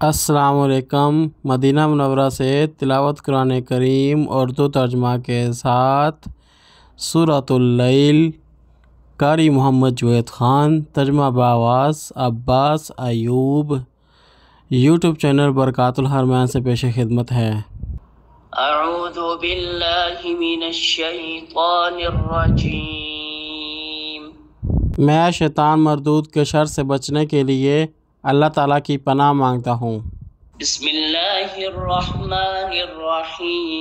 السلام علیکم۔ مدینہ منورہ سے تلاوت قرآن کریم اردو ترجمہ کے ساتھ سورۃ اللیل، قاری محمد جوید خان، ترجمہ بآواز عباس ایوب۔ یوٹیوب چینل برکات الحرمین سے پیش خدمت ہے۔ اعوذ باللہ من الشیطان الرجیم۔ میں شیطان مردود کے شر سے بچنے کے لیے اللہ تعالیٰ کی پناہ مانگتا ہوں۔ بسم اللہ الرحمن الرحیم۔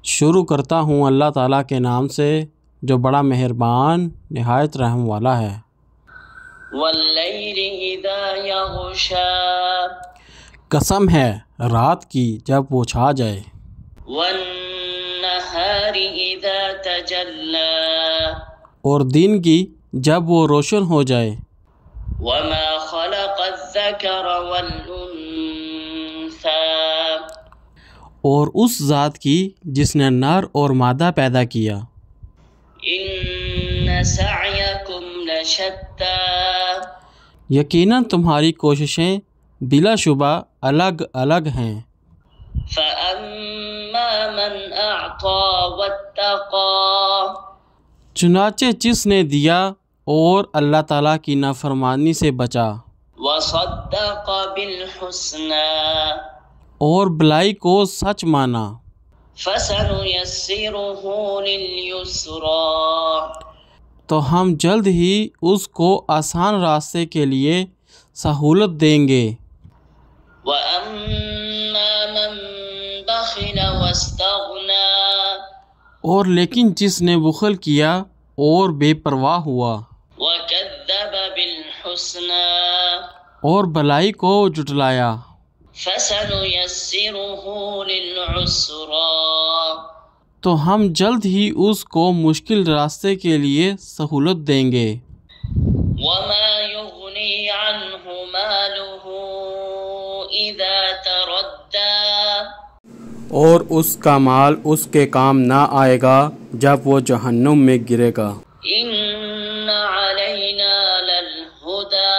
شروع کرتا ہوں اللہ تعالیٰ کے نام سے جو بڑا مہربان نہایت رحم والا ہے۔ واللیل اذا یغشا، قسم ہے رات کی جب وہ چھا جائے۔ والنہار اذا تجلی، اور دن کی جب وہ روشن ہو جائے۔ وما خلق الذکر والانثی، اور اس ذات کی جس نے نر اور مادہ پیدا کیا۔ ان سعیکم لشتی، یقیناً تمہاری کوششیں بلا شبہ الگ الگ ہیں۔ فاما من اعطی واتقی، چنانچہ جس نے دیا اور اللہ تعالیٰ کی نافرمانی سے بچا، وصدق بالحسنی، اور بلائی کو سچ مانا، فسنیسرہ للیسری، تو ہم جلد ہی اس کو آسان راستے کے لیے سہولت دیں گے۔ واما من بخل واستغنی، اور لیکن جس نے بخل کیا اور بے پرواہ ہوا، وکذب بالحسنی، اور بلائی کو جھٹلایا، فسنیسرہ للعسری، تو ہم جلد ہی اس کو مشکل راستے کے لیے سہولت دیں گے۔ وما یغنی عنہ مالہ اذا تردی، اور اس کا مال اس کے کام نہ آئے گا جب وہ جہنم میں گرے گا۔ ان علینا للہدی،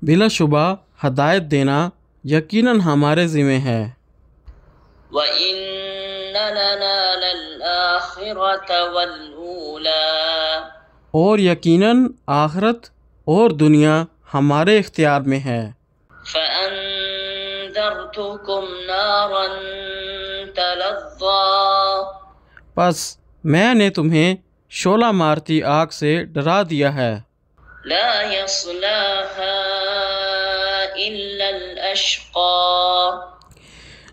بلا شبہ ہدایت دینا یقیناً ہمارے ذمہ ہے۔ وَإِنَّ لَنَا لَلْآخِرَةَ وَالْأُولَى، اور یقیناً آخرت اور دنیا ہمارے اختیار میں ہے۔ فَأَنذَرْتُكُمْ نَارًا تَلَظَّىٰ، پس میں نے تمہیں شعلہ مارتی آگ سے ڈرا دیا ہے۔ لَا يَصْلَاهَا إِلَّا الْأَشْقَى،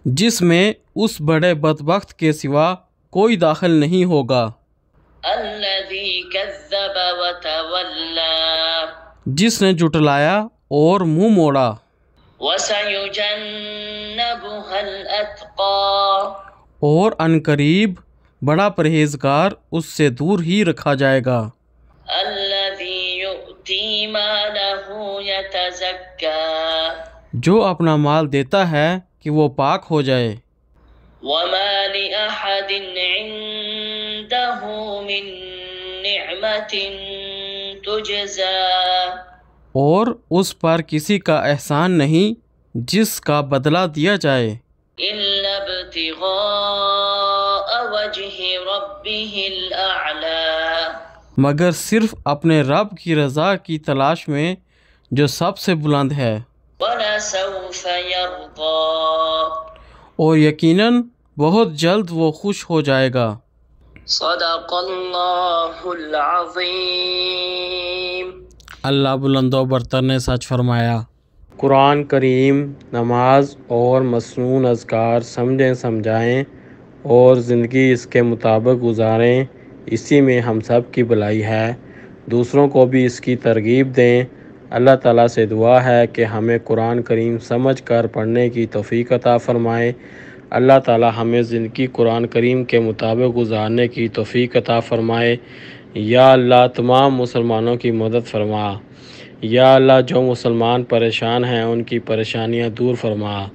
جس میں اس بڑے بدبخت کے سوا کوئی داخل نہیں ہوگا۔ الَّذِي كَذَّبَ وَتَوَلَّىٰ، جس نے جھٹلایا اور منہ موڑا۔ وَسَيُجَنَّبُهَا الْأَتْقَى، اور عنقریب بڑا پرہیزگار اس سے دور ہی رکھا جائے گا۔ الَّذِي يُؤْتِي مَالَهُ يَتَزَكَّىٰ، جو اپنا مال دیتا ہے کہ وہ پاک ہو جائے۔ وَمَا لِأَحَدٍ عِندَهُ مِن نِّعْمَةٍ تُجْزَىٰ، اور اس پر کسی کا احسان نہیں جس کا بدلہ دیا جائے، إِلَّا ابْتِغَاءَ وَجْهِ رَبِّهِ الْأَعْلَىٰ، مگر صرف اپنے رب کی رضا کی تلاش میں جو سب سے بلند ہے۔ وَلَسَوْفَ يَرْضَىٰ، اور یقیناً بہت جلد وہ خوش ہو جائے گا۔ صدق اللہ العظیم۔ اللہ بلند و برتر نے سچ فرمایا۔ قرآن کریم، نماز اور مسنون اذکار سمجھیں، سمجھائیں اور زندگی اس کے مطابق گزاریں، اسی میں ہم سب کی بھلائی ہے۔ دوسروں کو بھی اس کی ترغیب دیں۔ اللہ تعالیٰ سے دعا ہے کہ ہمیں قرآن کریم سمجھ کر پڑھنے کی توفیق عطا فرمائے۔ اللہ تعالیٰ ہمیں زندگی قرآن کریم کے مطابق گزارنے کی توفیق عطا فرمائے۔ یا اللہ تمام مسلمانوں کی مدد فرما۔ یا اللہ جو مسلمان پریشان ہیں ان کی پریشانیاں دور فرما۔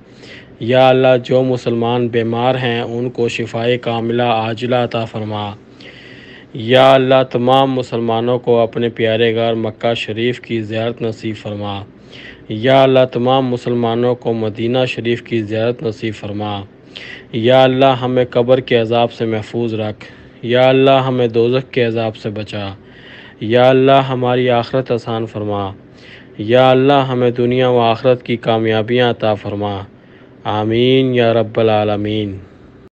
یا اللہ جو مسلمان بیمار ہیں ان کو شفائے کاملہ عاجلہ عطا فرما۔ یا اللہ تمام مسلمانوں کو اپنے پیارے گھر مکہ شریف کی زیارت نصیب فرما۔ یا اللہ تمام مسلمانوں کو مدینہ شریف کی زیارت نصیب فرما۔ یا اللہ ہمیں قبر کے عذاب سے محفوظ رکھ۔ یا اللہ ہمیں دوزخ کے عذاب سے بچا۔ یا اللہ ہماری آخرت آسان فرما۔ یا اللہ ہمیں دنیا و آخرت کی کامیابیاں عطا فرما۔ آمین یا رب العالمین۔